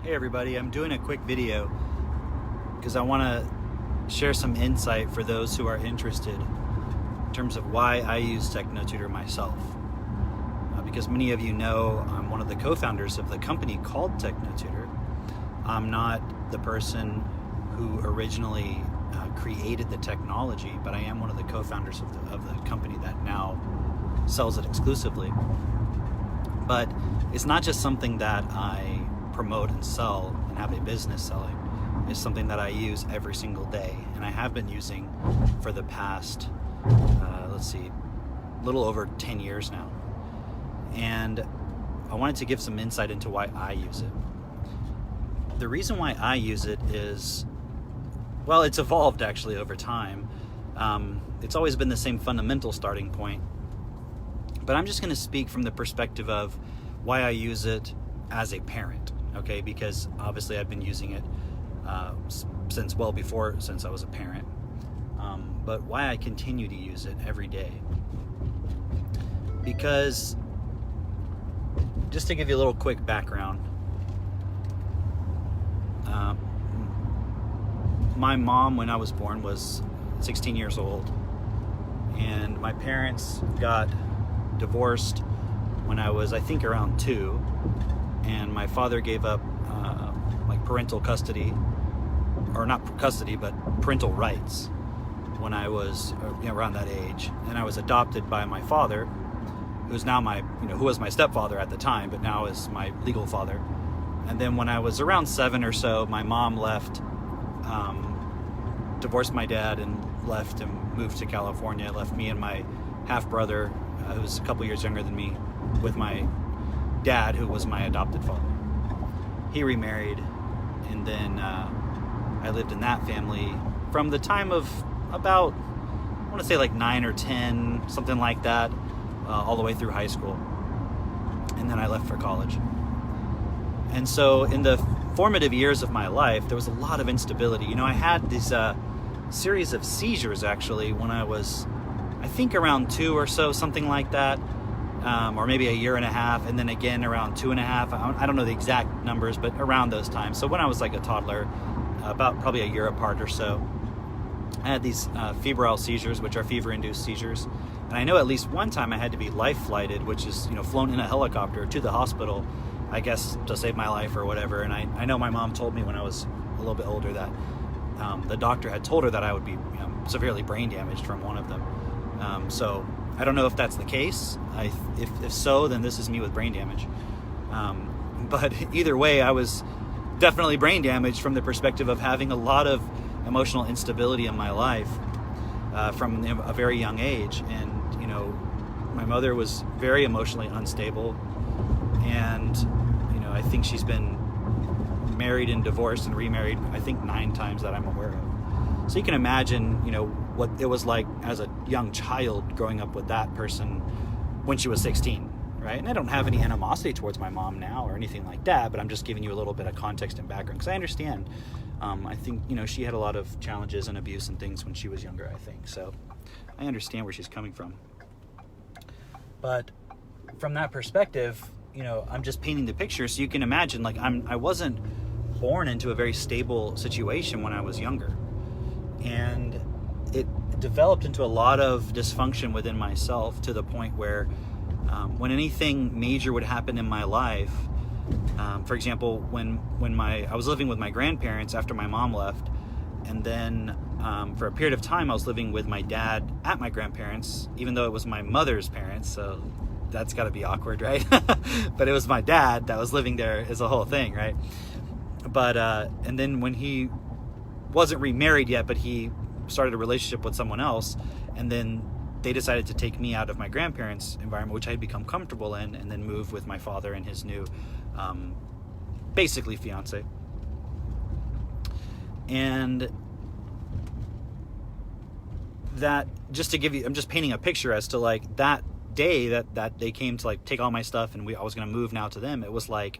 Hey everybody, I'm doing a quick video because I want to share some insight for those who are interested in terms of why I use TechnoTutor myself. Because many of you know I'm one of the co-founders of the company called TechnoTutor. I'm not the person who originally created the technology, but I am one of the co-founders of the company that now sells it exclusively. But it's not just something that I promote and sell and have a business selling. It's something that I use every single day, and I have been using for the past a little over 10 years now. And I wanted to give some insight into why I use it. The reason why I use it is, well, it's evolved actually over time. It's always been the same fundamental starting point, but I'm just going to speak from the perspective of why I use it as a parent. Okay, because obviously I've been using it since I was a parent, but why I continue to use it every day. Because, just to give you a little quick background, my mom, when I was born, was 16 years old, and my parents got divorced when I was, I think, around 2. And my father gave up parental custody, or not custody, but parental rights when I was around that age. And I was adopted by my father, who's now who was my stepfather at the time, but now is my legal father. And then when I was around 7 or so, my mom left, divorced my dad and left and moved to California, left me and my half-brother, who was a couple years younger than me, with my dad, who was my adopted father. He remarried, and then I lived in that family from the time of about, I want to say 9 or 10, something like that, all the way through high school. And then I left for college. And so in the formative years of my life, there was a lot of instability. I had this series of seizures actually when I was, I think, around 2 or so, something like that. Or maybe a year and a half, and then again around 2.5. I don't know the exact numbers, but around those times. So when I was like a toddler, about probably a year apart or so, I had these febrile seizures, which are fever-induced seizures. And I know at least one time I had to be life-flighted, which is, flown in a helicopter to the hospital, I guess, to save my life or whatever. And I know my mom told me when I was a little bit older that the doctor had told her that I would be severely brain damaged from one of them. So I don't know if that's the case. If so, then this is me with brain damage. But either way, I was definitely brain damaged from the perspective of having a lot of emotional instability in my life from a very young age. And, my mother was very emotionally unstable. And, I think she's been married and divorced and remarried, I think 9 times that I'm aware of. So you can imagine, what it was like as a young child growing up with that person when she was 16, right? And I don't have any animosity towards my mom now or anything like that, but I'm just giving you a little bit of context and background because I understand. I think, she had a lot of challenges and abuse and things when she was younger, I think. So I understand where she's coming from. But from that perspective, I'm just painting the picture so you can imagine, I wasn't born into a very stable situation when I was younger. And it developed into a lot of dysfunction within myself to the point where when anything major would happen in my life, for example, when I was living with my grandparents after my mom left, and then for a period of time I was living with my dad at my grandparents, even though it was my mother's parents, so that's got to be awkward, right? But it was my dad that was living there as a whole thing, right? But and then when he wasn't remarried yet, but he started a relationship with someone else, and then they decided to take me out of my grandparents' environment, which I had become comfortable in, and then move with my father and his new basically fiance. And that, just to give you, I'm just painting a picture as to that day that they came to take all my stuff and I was going to move now to them. It was like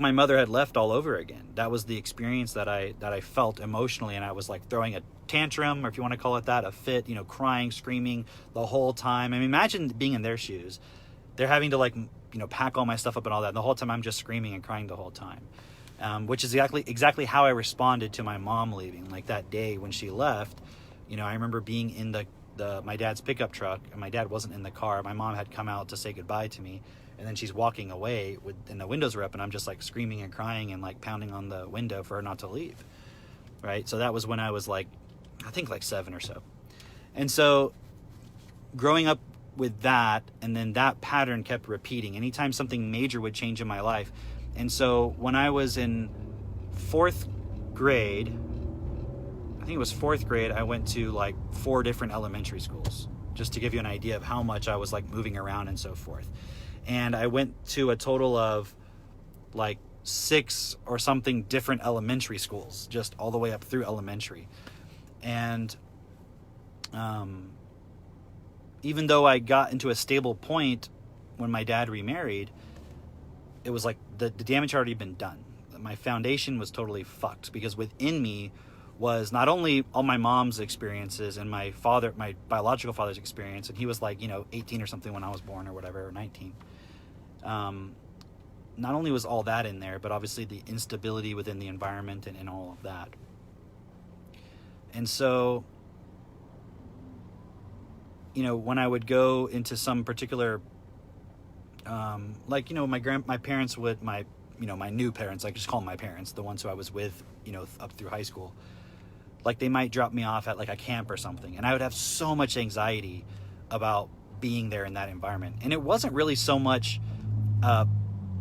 my mother had left all over again. That was the experience that I felt emotionally, and I was throwing a tantrum, or if you want to call it that, a fit, crying, screaming the whole time. I mean, imagine being in their shoes. They're having to pack all my stuff up and all that. And the whole time I'm just screaming and crying the whole time, which is exactly how I responded to my mom leaving. Like that day when she left, I remember being in my dad's pickup truck, and my dad wasn't in the car. My mom had come out to say goodbye to me, and then she's walking away and the windows were up, and I'm just like screaming and crying and like pounding on the window for her not to leave. Right. So that was when I was like, I think like 7 or so. And so growing up with that, and then that pattern kept repeating anytime something major would change in my life. And so when I was in 4th grade, I think it was 4th grade, I went to like 4 different elementary schools, just to give you an idea of how much I was like moving around and so forth. And I went to a total of like 6 or something different elementary schools, just all the way up through elementary. And even though I got into a stable point when my dad remarried, it was like the damage had already been done. My foundation was totally fucked, because within me was not only all my mom's experiences and my biological father's experience, and he was like 18 or something when I was born, or whatever, or 19. Not only was all that in there, but obviously the instability within the environment and all of that. And so when I would go into some particular, my parents would, my new parents, I just call them my parents, the ones who I was with, up through high school, like they might drop me off at like a camp or something, and I would have so much anxiety about being there in that environment. And it wasn't really so much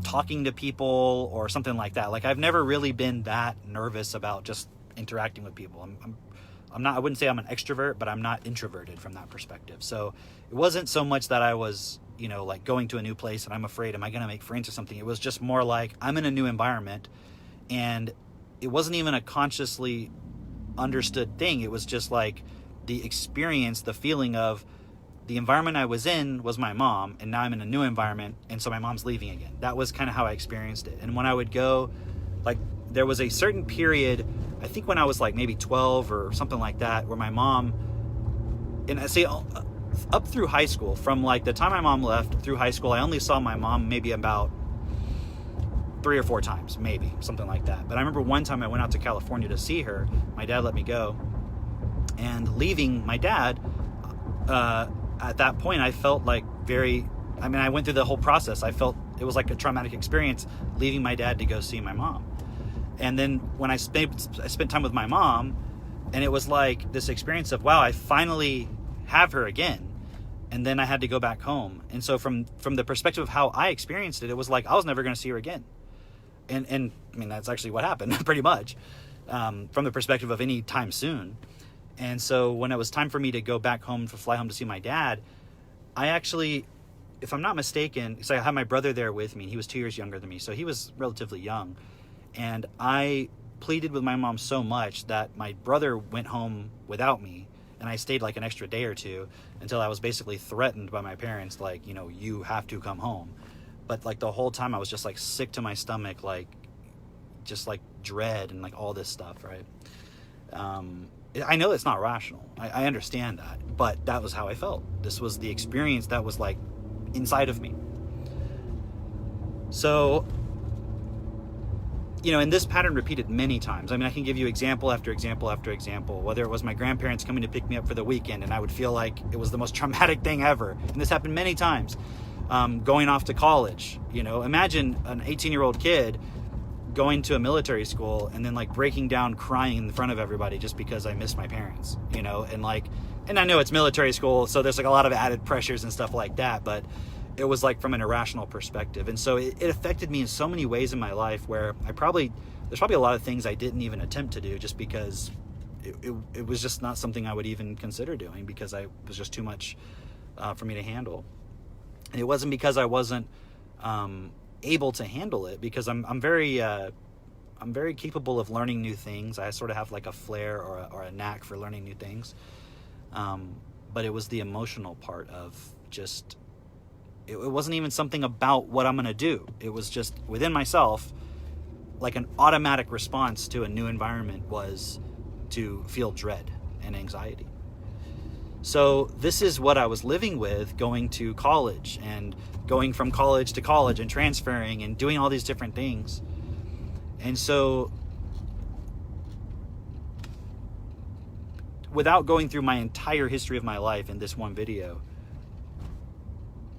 talking to people or something like that. Like I've never really been that nervous about just interacting with people. I'm not, I wouldn't say I'm an extrovert, but I'm not introverted from that perspective. So it wasn't so much that I was, like going to a new place and I'm afraid, am I going to make friends or something? It was just more like I'm in a new environment, and it wasn't even a consciously understood thing. It was just like the experience, the feeling of the environment I was in was my mom, and now I'm in a new environment, and so my mom's leaving again. That was kind of how I experienced it. And when I would go, like there was a certain period, I think when I was like maybe 12 or something like that, where my mom, and I say up through high school, from like the time my mom left through high school, I only saw my mom maybe about 3 or 4 times, maybe something like that. But I remember one time I went out to California to see her. My dad let me go, and leaving my dad, at that point I felt like I went through the whole process. I felt it was like a traumatic experience leaving my dad to go see my mom. And then when I spent time with my mom, and it was like this experience of, wow, I finally have her again. And then I had to go back home. And so from the perspective of how I experienced it, it was like I was never going to see her again. And I mean, that's actually what happened pretty much, from the perspective of any time soon. And so when it was time for me to go back home, to fly home to see my dad, I actually, if I'm not mistaken, so I had my brother there with me. He was 2 years younger than me, so he was relatively young. And I pleaded with my mom so much that my brother went home without me, and I stayed like an extra day or two until I was basically threatened by my parents, like, you have to come home. But like the whole time I was just like sick to my stomach, like just like dread and like all this stuff, right? I know it's not rational. I understand that, but that was how I felt. This was the experience that was like inside of me. So, and this pattern repeated many times. I mean, I can give you example after example after example, whether it was my grandparents coming to pick me up for the weekend, and I would feel like it was the most traumatic thing ever. And this happened many times. Going off to college, imagine an 18-year-old kid going to a military school and then like breaking down crying in front of everybody just because I missed my parents, and I know it's military school, so there's like a lot of added pressures and stuff like that, but it was like from an irrational perspective. And so it affected me in so many ways in my life, where there's probably a lot of things I didn't even attempt to do, just because it was just not something I would even consider doing, because I was just too much for me to handle. And it wasn't because I wasn't able to handle it, because I'm very capable of learning new things. I sort of have like a flair or a knack for learning new things. But it was the emotional part of just, it wasn't even something about what I'm going to do. It was just within myself, like an automatic response to a new environment was to feel dread and anxiety. So this is what I was living with, going to college and going from college to college and transferring and doing all these different things. And so without going through my entire history of my life in this one video,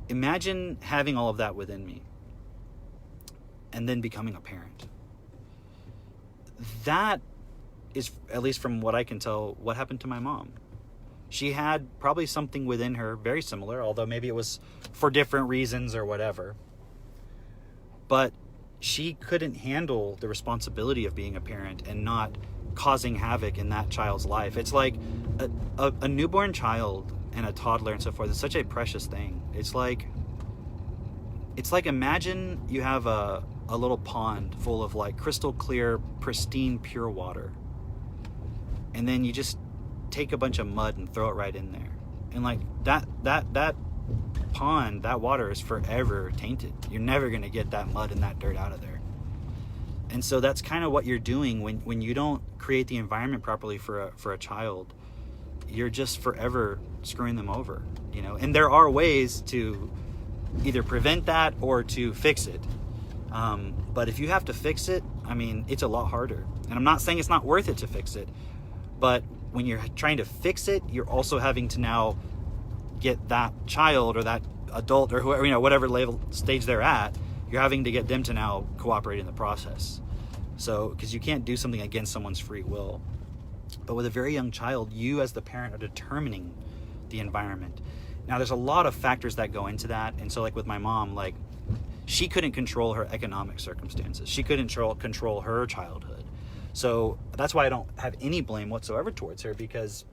imagine having all of that within me and then becoming a parent. That is, at least from what I can tell, what happened to my mom. She had probably something within her very similar, although maybe it was for different reasons or whatever. But she couldn't handle the responsibility of being a parent and not causing havoc in that child's life. It's like a newborn child and a toddler and so forth is such a precious thing. It's like imagine you have a little pond full of like crystal clear, pristine, pure water. And then you just take a bunch of mud and throw it right in there. And like that pond, that water is forever tainted. You're never going to get that mud and that dirt out of there. And so that's kind of what you're doing when you don't create the environment properly for a child. You're just forever screwing them over, you know. And there are ways to either prevent that or to fix it. But if you have to fix it, I mean, it's a lot harder. And I'm not saying it's not worth it to fix it, but when you're trying to fix it, you're also having to now get that child or that adult or whoever, you know, whatever level stage they're at, you're having to get them to now cooperate in the process. So, because you can't do something against someone's free will. But with a very young child, you as the parent are determining the environment. Now, there's a lot of factors that go into that. And so like with my mom, like she couldn't control her economic circumstances. She couldn't control her childhood. So that's why I don't have any blame whatsoever towards her, because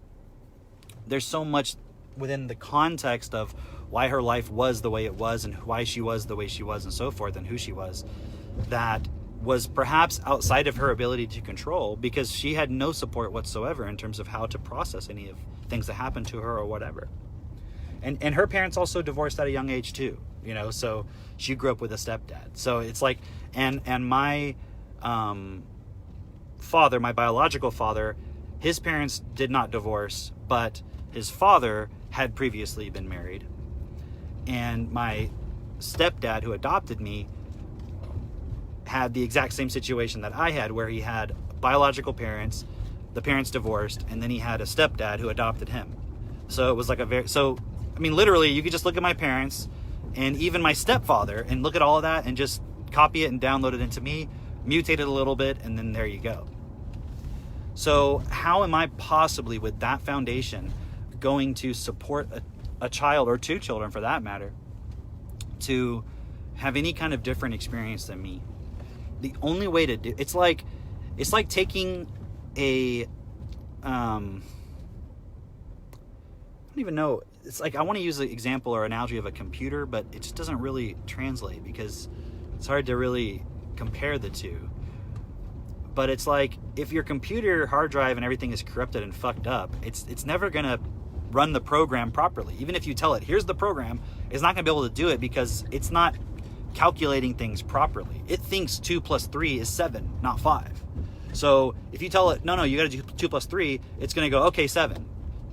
there's so much within the context of why her life was the way it was and why she was the way she was and so forth and who she was, that was perhaps outside of her ability to control, because she had no support whatsoever in terms of how to process any of things that happened to her or whatever. And her parents also divorced at a young age too, you know, so she grew up with a stepdad. So it's like, and my father, my biological father, his parents did not divorce, but his father had previously been married. And my stepdad, who adopted me, had the exact same situation that I had, where he had biological parents, the parents divorced, and then he had a stepdad who adopted him. So it was like I mean, literally, you could just look at my parents and even my stepfather and look at all of that and just copy it and download it into me, mutate it a little bit, and then there you go. So how am I possibly, with that foundation, going to support a child, or two children for that matter, to have any kind of different experience than me? The only way to do it's like taking a I don't even know. It's like, I want to use the example or analogy of a computer, but it just doesn't really translate because it's hard to really compare the two. But it's like, if your computer hard drive and everything is corrupted and fucked up, it's never going to run the program properly. Even if you tell it, here's the program, it's not going to be able to do it because it's not calculating things properly. It thinks 2 + 3 is 7, not 5. So if you tell it, no, you got to do 2 + 3, it's going to go, okay, 7.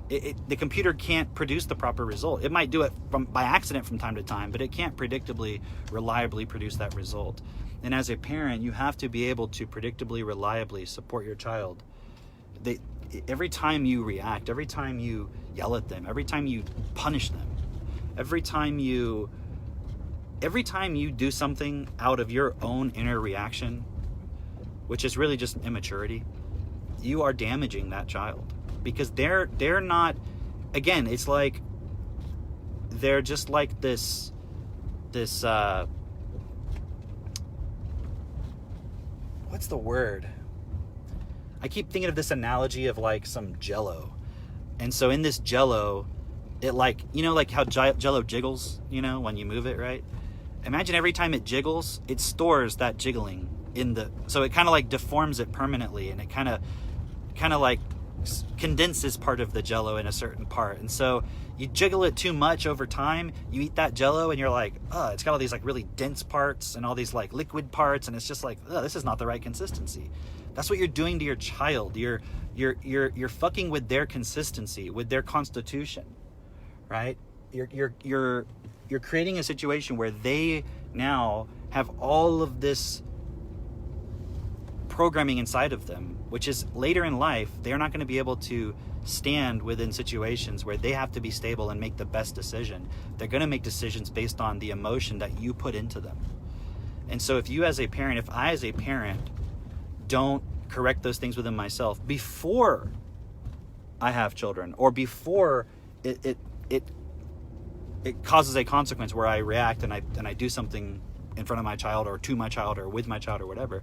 The computer can't produce the proper result. It might do it by accident from time to time, but it can't predictably, reliably produce that result. And as a parent, you have to be able to predictably, reliably support your child. Every time you react, every time you yell at them, every time you punish them, every time you do something out of your own inner reaction, which is really just immaturity, you are damaging that child. Because they're not, again, it's like they're just like this what's the word? I keep thinking of this analogy of like some Jello. And so in this Jello, it like, you know, like how Jello jiggles, you know, when you move it, right? Imagine every time it jiggles, it stores that jiggling so it kind of like deforms it permanently, and it kind of like condenses part of the Jello in a certain part, and so you jiggle it too much over time. You eat that Jello, and you're like, oh, it's got all these like really dense parts and all these like liquid parts, and it's just like, oh, this is not the right consistency. That's what you're doing to your child. You're fucking with their consistency, with their constitution, right? You're creating a situation where they now have all of this programming inside of them, which is later in life, they're not going to be able to stand within situations where they have to be stable and make the best decision. They're going to make decisions based on the emotion that you put into them. And so if I as a parent don't correct those things within myself before I have children, or before it causes a consequence where I react and I do something in front of my child or to my child or with my child or whatever,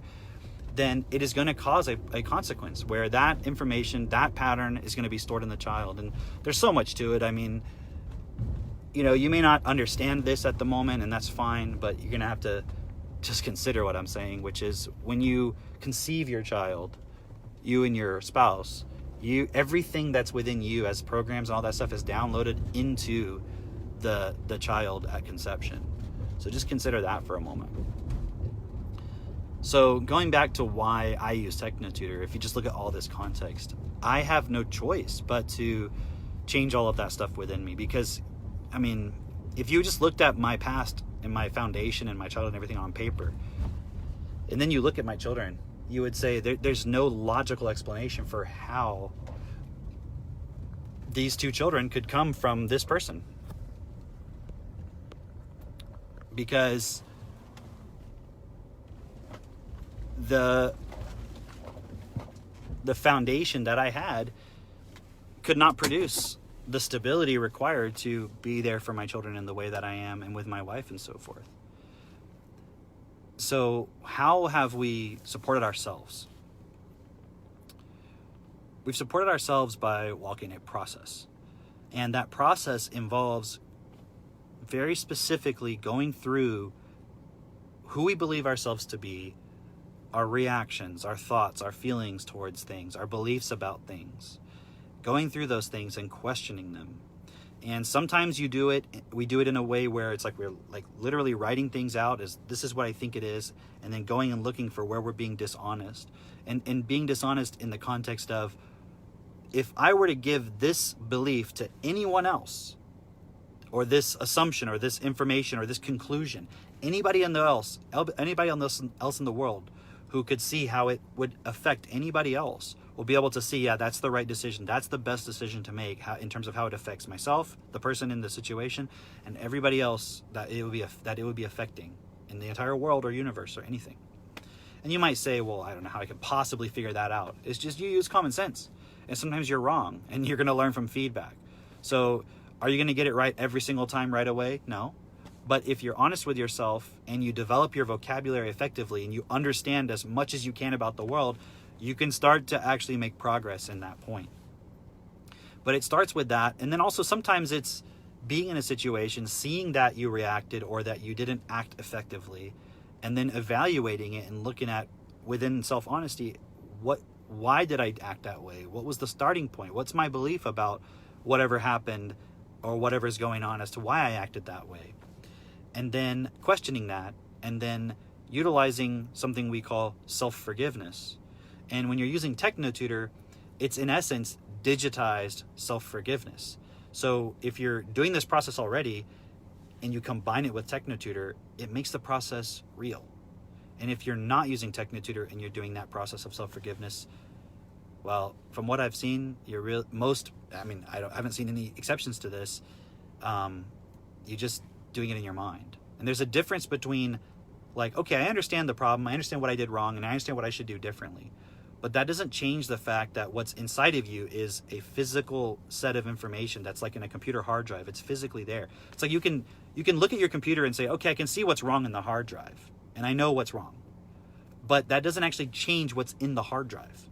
then it is going to cause a consequence where that information, that pattern is going to be stored in the child. And there's so much to it. I mean, you may not understand this at the moment, and that's fine, but you're going to have to just consider what I'm saying, which is when you conceive your child, you and your spouse, everything that's within you as programs and all that stuff is downloaded into the child at conception. So just consider that for a moment. So going back to why I use TechnoTutor, if you just look at all this context, I have no choice but to change all of that stuff within me. Because, I mean, if you just looked at my past and my foundation and my child and everything on paper, and then you look at my children, you would say there's no logical explanation for how these two children could come from this person. Because the foundation that I had could not produce the stability required to be there for my children in the way that I am and with my wife and so forth. So how have we supported ourselves? We've supported ourselves by walking a process. And that process involves very specifically going through who we believe ourselves to be, our reactions, our thoughts, our feelings towards things, our beliefs about things, going through those things and questioning them. And sometimes we do it in a way where it's like we're like literally writing things out as this is what I think it is, and then going and looking for where we're being dishonest. And being dishonest in the context of, if I were to give this belief to anyone else, or this assumption or this information or this conclusion, anybody else in the world who could see how it would affect anybody else will be able to see, yeah, that's the right decision. That's the best decision to make in terms of how it affects myself, the person in the situation, and everybody else that it would be affecting in the entire world or universe or anything. And you might say, well, I don't know how I could possibly figure that out. It's just you use common sense. And sometimes you're wrong, and you're going to learn from feedback. So are you going to get it right every single time right away? No. But if you're honest with yourself and you develop your vocabulary effectively and you understand as much as you can about the world, you can start to actually make progress in that point. But it starts with that. And then also sometimes it's being in a situation, seeing that you reacted or that you didn't act effectively, and then evaluating it and looking at, within self-honesty, why did I act that way? What was the starting point? What's my belief about whatever happened or whatever's going on as to why I acted that way? And then questioning that, and then utilizing something we call self-forgiveness. And when you're using TechnoTutor, it's in essence digitized self-forgiveness. So if you're doing this process already and you combine it with TechnoTutor, it makes the process real. And if you're not using TechnoTutor and you're doing that process of self-forgiveness, well, from what I've seen, I haven't seen any exceptions to this. You're just doing it in your mind. And there's a difference between, like, okay, I understand the problem, I understand what I did wrong, and I understand what I should do differently. But that doesn't change the fact that what's inside of you is a physical set of information that's like in a computer hard drive. It's physically there. It's like you can look at your computer and say, okay, I can see what's wrong in the hard drive, and I know what's wrong. But that doesn't actually change what's in the hard drive.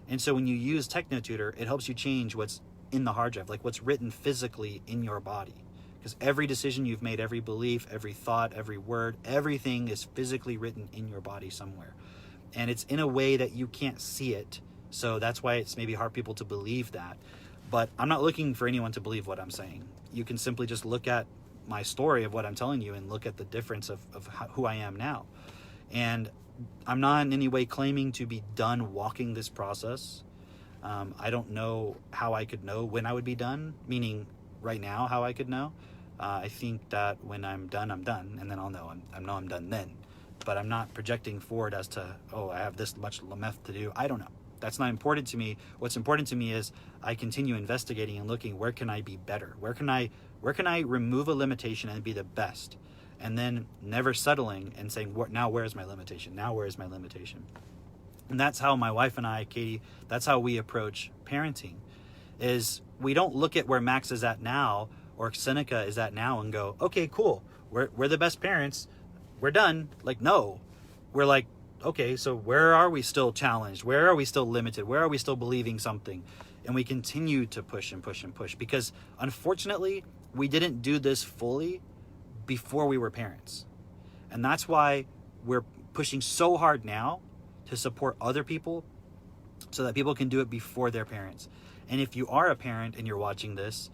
And so when you use TechnoTutor, it helps you change what's in the hard drive, like what's written physically in your body. Because every decision you've made, every belief, every thought, every word, everything is physically written in your body somewhere. And it's in a way that you can't see it So that's why it's maybe hard for people to believe that. But I'm not looking for anyone to believe what I'm saying. You can simply just look at my story of what I'm telling you and look at the difference of who I am now. And I'm not in any way claiming to be done walking this process. I don't know how I could know when I would be done, meaning right now how I could know. I think that when I'm done, and then I'll know. I'm done then. But I'm not projecting forward as to, I have this much left to do. I don't know. That's not important to me. What's important to me is I continue investigating and looking, where can I be better? Where can I remove a limitation and be the best? And then never settling and saying, now where's my limitation? Now where is my limitation? And that's how my wife and I, Katie, that's how we approach parenting, is we don't look at where Max is at now or Seneca is at now and go, okay, cool. We're the best parents. We're done. Like, no. We're like, okay, so where are we still challenged? Where are we still limited? Where are we still believing something? And we continue to push and push and push, because unfortunately, we didn't do this fully before we were parents. And that's why we're pushing so hard now to support other people so that people can do it before they're parents. And if you are a parent and you're watching this,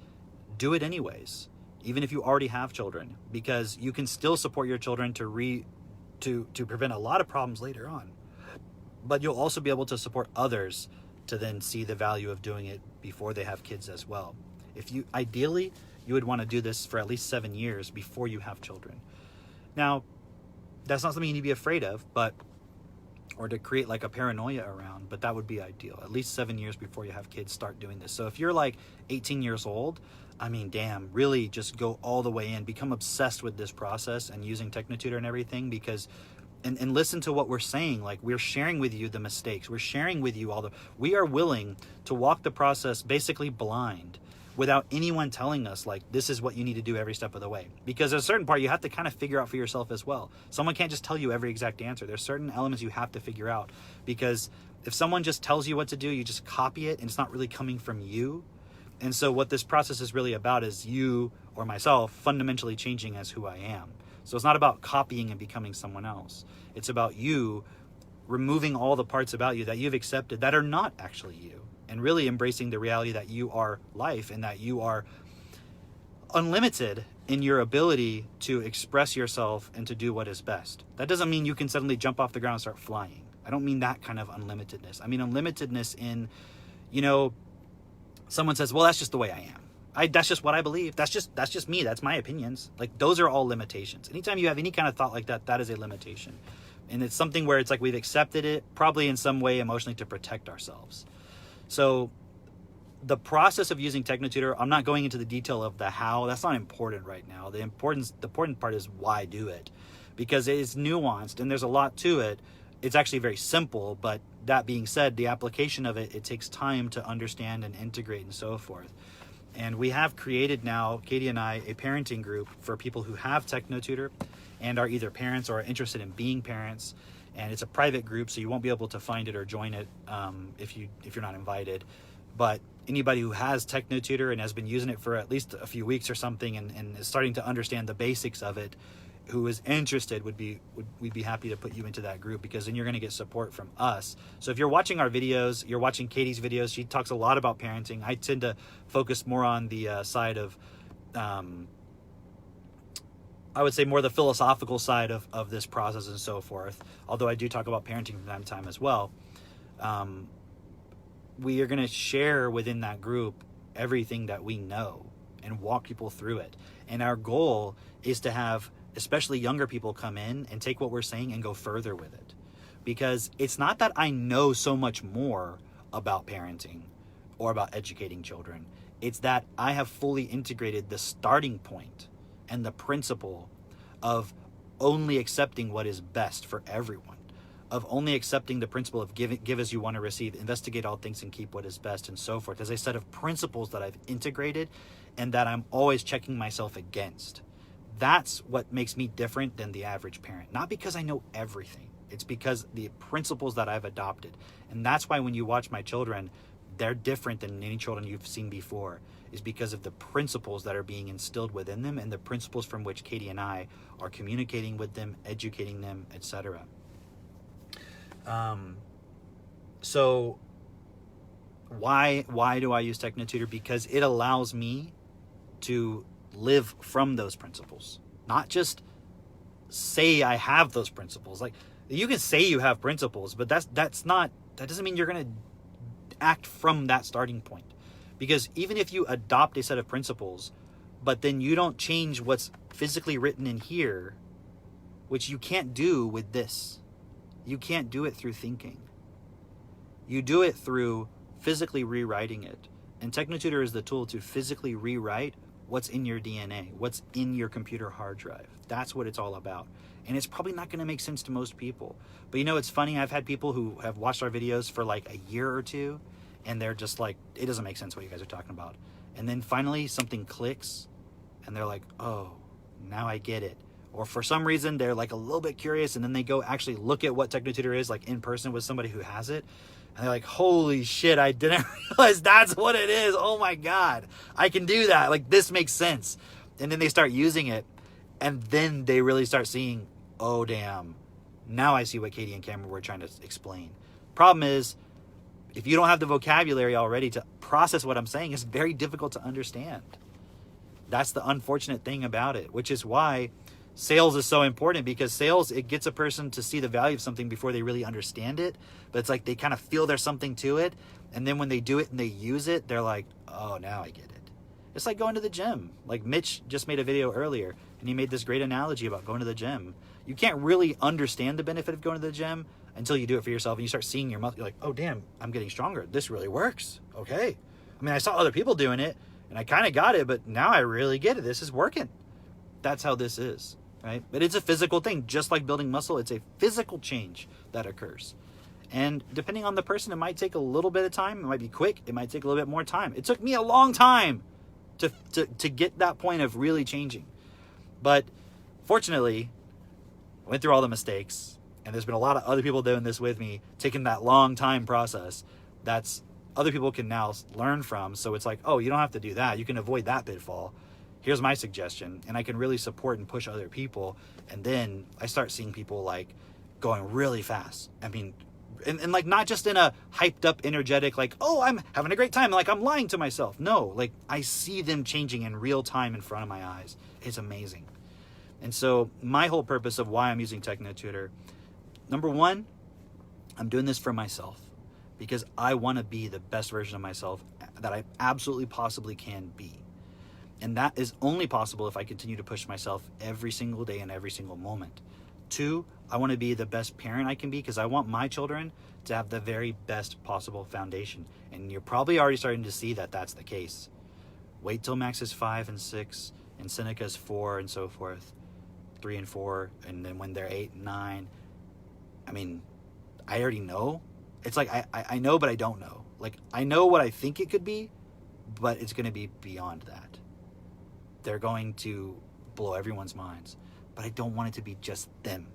do it anyways, even if you already have children, because you can still support your children to prevent a lot of problems later on. But you'll also be able to support others to then see the value of doing it before they have kids as well. Ideally, you would want to do this for at least 7 years before you have children. Now, that's not something you need to be afraid of, or to create like a paranoia around, but that would be ideal. At least 7 years before you have kids, start doing this. So if you're like 18 years old, really just go all the way in, become obsessed with this process and using TechnoTutor and everything, because and listen to what we're saying. Like, we're sharing with you the mistakes. We're sharing with you we are willing to walk the process basically blind, without anyone telling us, like, this is what you need to do every step of the way. Because there's a certain part you have to kind of figure out for yourself as well. Someone can't just tell you every exact answer. There's certain elements you have to figure out, because if someone just tells you what to do, you just copy it and it's not really coming from you. And so what this process is really about is you or myself fundamentally changing as who I am. So it's not about copying and becoming someone else. It's about you removing all the parts about you that you've accepted that are not actually you, and really embracing the reality that you are life and that you are unlimited in your ability to express yourself and to do what is best. That doesn't mean you can suddenly jump off the ground and start flying. I don't mean that kind of unlimitedness. I mean unlimitedness in, someone says, well, that's just the way I am. That's just what I believe. That's just me. That's my opinions. Like, those are all limitations. Anytime you have any kind of thought like that, that is a limitation. And it's something where it's like we've accepted it, probably in some way emotionally, to protect ourselves. So the process of using TechnoTutor, I'm not going into the detail of the how. That's not important right now. The important part is why do it, because it is nuanced and there's a lot to it. It's actually very simple, but that being said, the application of it takes time to understand and integrate and so forth. And we have created now, Katie and I, a parenting group for people who have TechnoTutor and are either parents or are interested in being parents. And it's a private group, so you won't be able to find it or join it if you're not invited. But anybody who has TechnoTutor and has been using it for at least a few weeks or something and is starting to understand the basics of it, who is interested, we'd be happy to put you into that group, because then you're going to get support from us. So if you're watching our videos, you're watching Katie's videos, she talks a lot about parenting. I tend to focus more on the side of, I would say more the philosophical side of this process and so forth, although I do talk about parenting from time to time as well. We are going to share within that group everything that we know and walk people through it. And our goal is to have especially younger people come in and take what we're saying and go further with it. Because it's not that I know so much more about parenting or about educating children. It's that I have fully integrated the starting point and the principle of only accepting what is best for everyone, of only accepting the principle of give as you want to receive, investigate all things and keep what is best, and so forth, as a set of principles that I've integrated and that I'm always checking myself against. That's what makes me different than the average parent. Not because I know everything. It's because the principles that I've adopted. And that's why when you watch my children, they're different than any children you've seen before, is because of the principles that are being instilled within them and the principles from which Katie and I are communicating with them, educating them, etc. So Why do I use TechnoTutor? Because it allows me to live from those principles, not just say I have those principles. Like, you can say you have principles, but that doesn't mean you're going to act from that starting point. Because even if you adopt a set of principles, but then you don't change what's physically written in here, which you can't do with this. You can't do it through thinking. You do it through physically rewriting it. And TechnoTutor is the tool to physically rewrite what's in your DNA, what's in your computer hard drive. That's what it's all about. And it's probably not going to make sense to most people. But you know, it's funny. I've had people who have watched our videos for like a year or two, and they're just like, it doesn't make sense what you guys are talking about. And then finally something clicks, and they're like, oh, now I get it. Or for some reason, they're like a little bit curious, and then they go actually look at what TechnoTutor is, like in person with somebody who has it. And they're like, holy shit, I didn't realize that's what it is. Oh my God, I can do that. Like, this makes sense. And then they start using it, and then they really start seeing, oh damn, now I see what Katie and Cameron were trying to explain. Problem is, if you don't have the vocabulary already to process what I'm saying, it's very difficult to understand. That's the unfortunate thing about it, which is why sales is so important, because sales, it gets a person to see the value of something before they really understand it. But it's like they kind of feel there's something to it. And then when they do it and they use it, they're like, oh, now I get it. It's like going to the gym. Like Mitch just made a video earlier, and he made this great analogy about going to the gym. You can't really understand the benefit of going to the gym until you do it for yourself and you start seeing your muscle. You're like, oh, damn, I'm getting stronger. This really works. Okay. I mean, I saw other people doing it, and I kind of got it, but now I really get it. This is working. That's how this is, right? But it's a physical thing. Just like building muscle, it's a physical change that occurs. And depending on the person, it might take a little bit of time. It might be quick. It might take a little bit more time. It took me a long time to get that point of really changing. But fortunately, I went through all the mistakes, and there's been a lot of other people doing this with me, taking that long time process that's other people can now learn from. So it's like, oh, you don't have to do that. You can avoid that pitfall. Here's my suggestion. And I can really support and push other people. And then I start seeing people like going really fast. I mean, and like not just in a hyped up, energetic, like, oh, I'm having a great time, like I'm lying to myself. No, like I see them changing in real time in front of my eyes. It's amazing. And so my whole purpose of why I'm using TechnoTutor, number one, I'm doing this for myself because I want to be the best version of myself that I absolutely possibly can be. And that is only possible if I continue to push myself every single day and every single moment. Two, I want to be the best parent I can be because I want my children to have the very best possible foundation. And you're probably already starting to see that that's the case. Wait till Max is 5 and 6 and Seneca is 4 and so forth, 3 and 4, and then when they're 8 and 9, I mean, I already know. It's like I know, but I don't know. Like, I know what I think it could be, but it's going to be beyond that. They're going to blow everyone's minds. But I don't want it to be just them.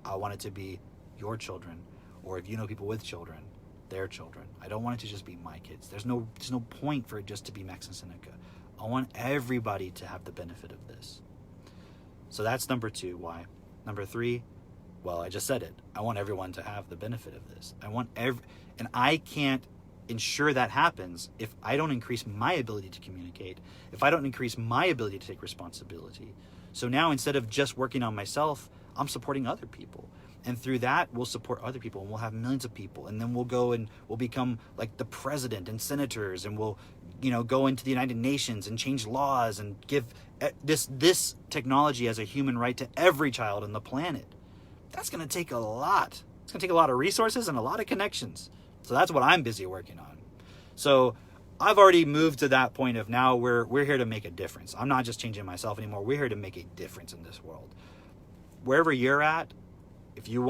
I want it to be your children, or if you know people with children, their children. I don't want it to just be my kids. There's no point for it just to be Max and Seneca. I want everybody to have the benefit of this. So that's number 2, why. Number 3, well, I just said it. I want everyone to have the benefit of this. And I can't ensure that happens if I don't increase my ability to communicate, if I don't increase my ability to take responsibility. So now instead of just working on myself, I'm supporting other people. And through that, we'll support other people, and we'll have millions of people. And then we'll go and we'll become like the president and senators, and we'll, go into the United Nations and change laws and give this technology as a human right to every child on the planet. That's going to take a lot. It's going to take a lot of resources and a lot of connections. So that's what I'm busy working on. So I've already moved to that point of now we're here to make a difference. I'm not just changing myself anymore. We're here to make a difference in this world. Wherever you're at, if you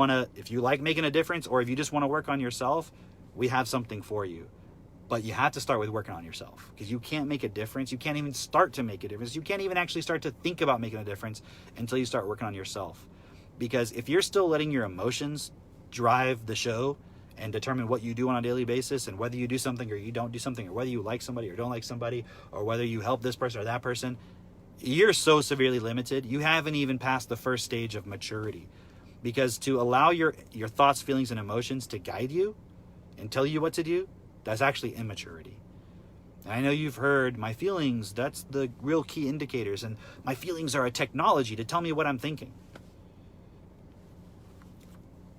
like making a difference, or if you just want to work on yourself, we have something for you. But you have to start with working on yourself, because you can't make a difference. You can't even start to make a difference. You can't even actually start to think about making a difference until you start working on yourself. Because if you're still letting your emotions drive the show and determine what you do on a daily basis, and whether you do something or you don't do something, or whether you like somebody or don't like somebody, or whether you help this person or that person, you're so severely limited. You haven't even passed the first stage of maturity. Because to allow your thoughts, feelings, and emotions to guide you and tell you what to do, That's actually immaturity. And I know you've heard my feelings, that's the real key indicators, and my feelings are a technology to tell me what I'm thinking.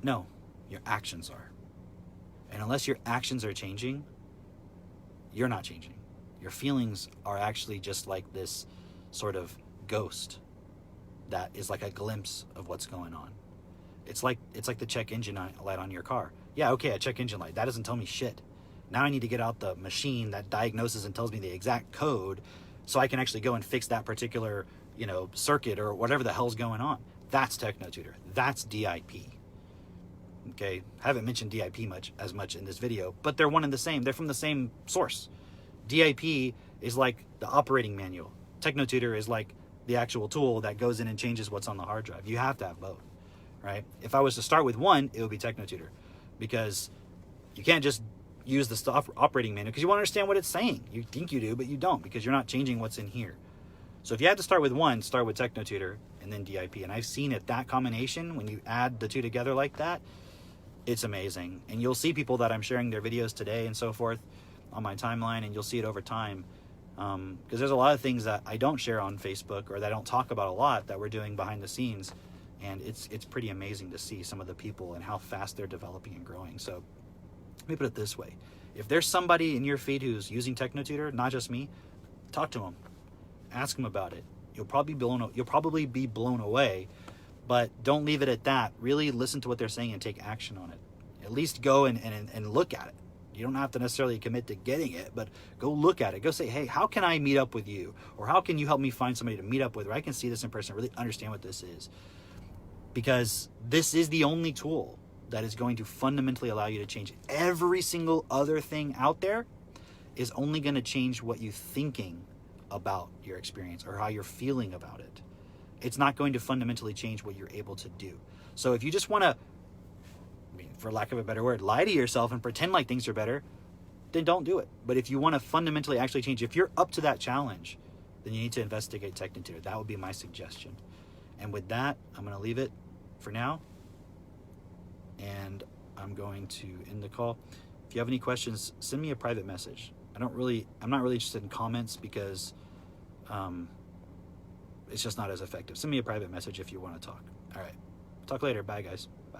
No, your actions are. And unless your actions are changing, you're not changing. Your feelings are actually just like this sort of ghost that is like a glimpse of what's going on. It's like the check engine light on your car. Yeah, okay, a check engine light. That doesn't tell me shit. Now I need to get out the machine that diagnoses and tells me the exact code so I can actually go and fix that particular, circuit or whatever the hell's going on. That's TechnoTutor. That's DIP. Okay, I haven't mentioned DIP as much in this video, but they're one and the same. They're from the same source. DIP is like the operating manual. TechnoTutor is like the actual tool that goes in and changes what's on the hard drive. You have to have both, right? If I was to start with one, it would be TechnoTutor, because you can't just use the operating manual because you want to understand what it's saying. You think you do, but you don't, because you're not changing what's in here. So if you had to start with one, start with TechnoTutor and then DIP. And I've seen it, that combination, when you add the two together like that, it's amazing. And you'll see people that I'm sharing their videos today and so forth on my timeline, and you'll see it over time. Because there's a lot of things that I don't share on Facebook or that I don't talk about a lot that we're doing behind the scenes. And it's pretty amazing to see some of the people and how fast they're developing and growing. So let me put it this way. If there's somebody in your feed who's using TechnoTutor, not just me, talk to them. Ask them about it. You'll probably be blown away, but don't leave it at that. Really listen to what they're saying and take action on it. At least go and look at it. You don't have to necessarily commit to getting it, but go look at it. Go say, hey, how can I meet up with you? Or how can you help me find somebody to meet up with where I can see this in person, really understand what this is? Because this is the only tool that is going to fundamentally allow you to change it. Every single other thing out there is only going to change what you're thinking about your experience or how you're feeling about it. It's not going to fundamentally change what you're able to do. So if you just want to, for lack of a better word, lie to yourself and pretend like things are better, then don't do it. But if you want to fundamentally actually change, if you're up to that challenge, then you need to investigate TechnoTutor. That would be my suggestion. And with that, I'm going to leave it for now. And I'm going to end the call. If you have any questions, send me a private message. I'm not really interested in comments because it's just not as effective. Send me a private message if you want to talk. All right. Talk later. Bye, guys. Bye.